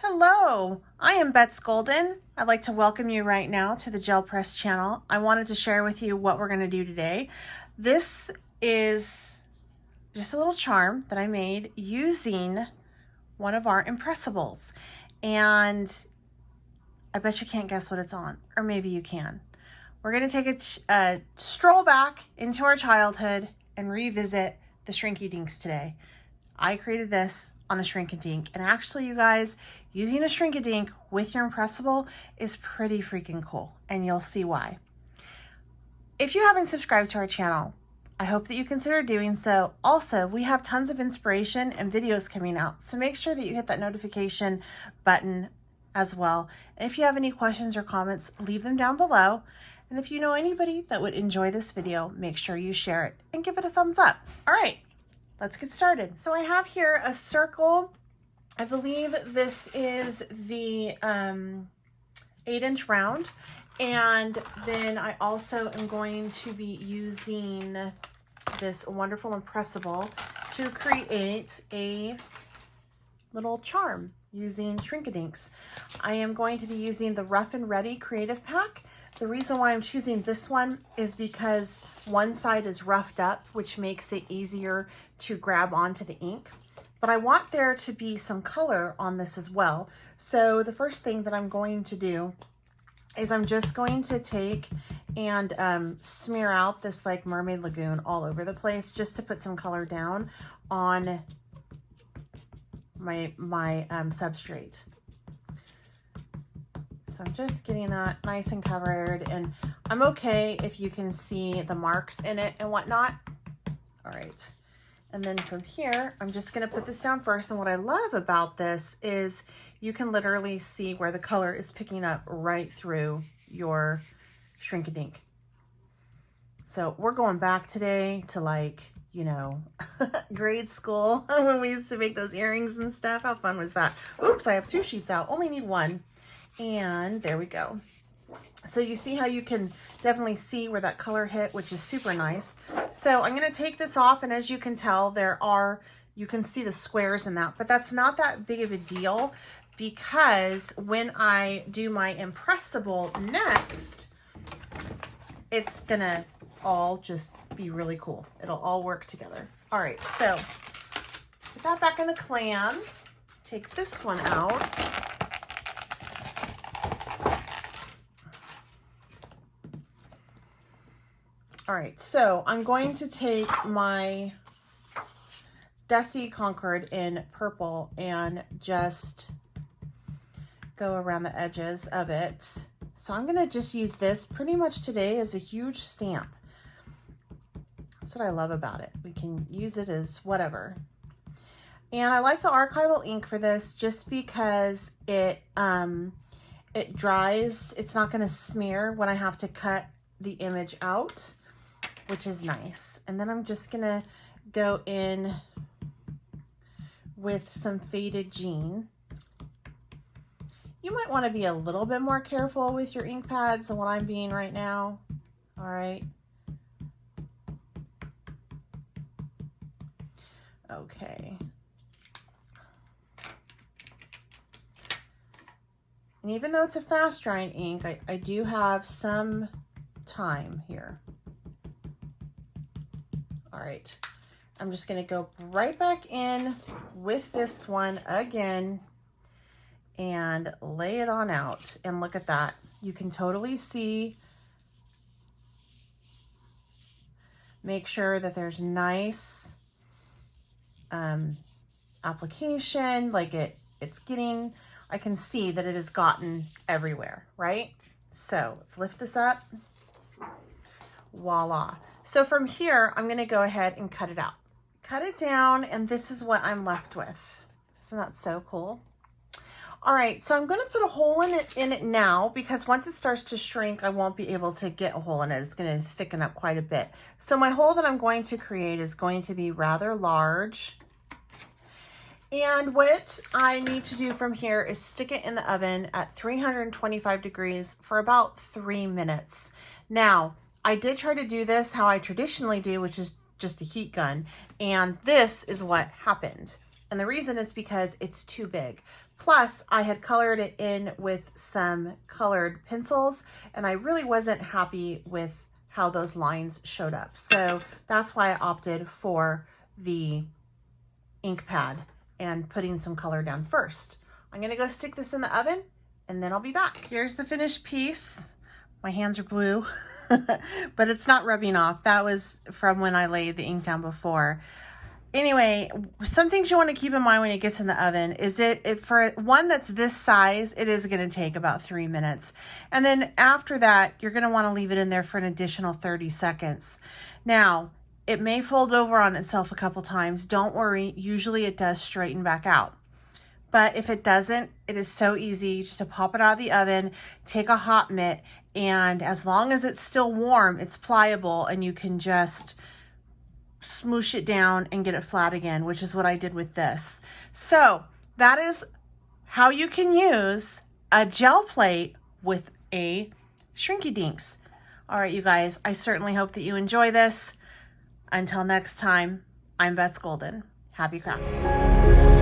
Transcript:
Hello, I am Betz Golden. I'd like to welcome you right now to the Gel Press channel. I wanted to share with you what we're going to do today. This is just a little charm that I made using one of our Impressables. And I bet you can't guess what it's on, or maybe you can. We're going to take a stroll back into our childhood and revisit the Shrinky Dinks today. I created this on a Shrink-a-Dink, and actually, you guys, using a Shrink-a-Dink with your Impressible is pretty freaking cool, and you'll see why. If you haven't subscribed to our channel, I hope that you consider doing so. Also, we have tons of inspiration and videos coming out, so make sure that you hit that notification button as well. And if you have any questions or comments, leave them down below. And if you know anybody that would enjoy this video, make sure you share it and give it a thumbs up. All right, let's get started. So I have here a circle. I believe this is the 8-inch round. And then I also am going to be using this wonderful Impressible to create a little charm using Shrink-a-Dinks. I am going to be using the Rough and Ready Creative Pack. The reason why I'm choosing this one is because one side is roughed up, which makes it easier to grab onto the ink. But I want there to be some color on this as well. So the first thing that I'm going to do is I'm just going to take and smear out this like mermaid lagoon all over the place just to put some color down on my substrate. So I'm just getting that nice and covered, and I'm okay if you can see the marks in it and whatnot. All right. And then from here, I'm just going to put this down first. And what I love about this is you can literally see where the color is picking up right through your Shrink-a-Dink. So we're going back today to, like, you know, grade school when we used to make those earrings and stuff. How fun was that? Oops, I have 2 sheets out. Only need 1. And there we go. So you see how you can definitely see where that color hit, which is super nice. So I'm going to take this off, and as you can tell, you can see the squares in that, but that's not that big of a deal because when I do my Impressible next, it's going to all just be really cool. It'll all work together. All right, so put that back in the clam. Take this one out. All right, so I'm going to take my Dusty Concord in purple and just go around the edges of it. So I'm gonna just use this pretty much today as a huge stamp. That's what I love about it. We can use it as whatever. And I like the archival ink for this just because it dries. It's not gonna smear when I have to cut the image out, which is nice. And then I'm just gonna go in with some faded jean. You might want to be a little bit more careful with your ink pads than what I'm being right now. All right. Okay. And even though it's a fast drying ink, I do have some time here. All right, I'm just gonna go right back in with this one again and lay it on out. And look at that. You can totally see. Make sure that there's nice application, like it's getting, I can see that it has gotten everywhere, right? So let's lift this up. Voila. So from here, I'm going to go ahead and cut it out. Cut it down, and this is what I'm left with. Isn't that so cool? All right, so I'm going to put a hole in it now because once it starts to shrink, I won't be able to get a hole in it. It's going to thicken up quite a bit. So my hole that I'm going to create is going to be rather large. And what I need to do from here is stick it in the oven at 325 degrees for about 3 minutes. Now, I did try to do this how I traditionally do, which is just a heat gun, and this is what happened. And the reason is because it's too big. Plus, I had colored it in with some colored pencils, and I really wasn't happy with how those lines showed up. So that's why I opted for the ink pad and putting some color down first. I'm gonna go stick this in the oven and then I'll be back. Here's the finished piece. My hands are blue, but it's not rubbing off. That was from when I laid the ink down before. Anyway, some things you want to keep in mind when it gets in the oven is for one that's this size, it is going to take about 3 minutes. And then after that, you're going to want to leave it in there for an additional 30 seconds. Now, it may fold over on itself a couple times. Don't worry. Usually it does straighten back out. But if it doesn't, it is so easy just to pop it out of the oven, take a hot mitt, and as long as it's still warm, it's pliable and you can just smoosh it down and get it flat again, which is what I did with this. So that is how you can use a gel plate with a Shrinky Dinks. All right, you guys, I certainly hope that you enjoy this. Until next time, I'm Betz Golden. Happy crafting.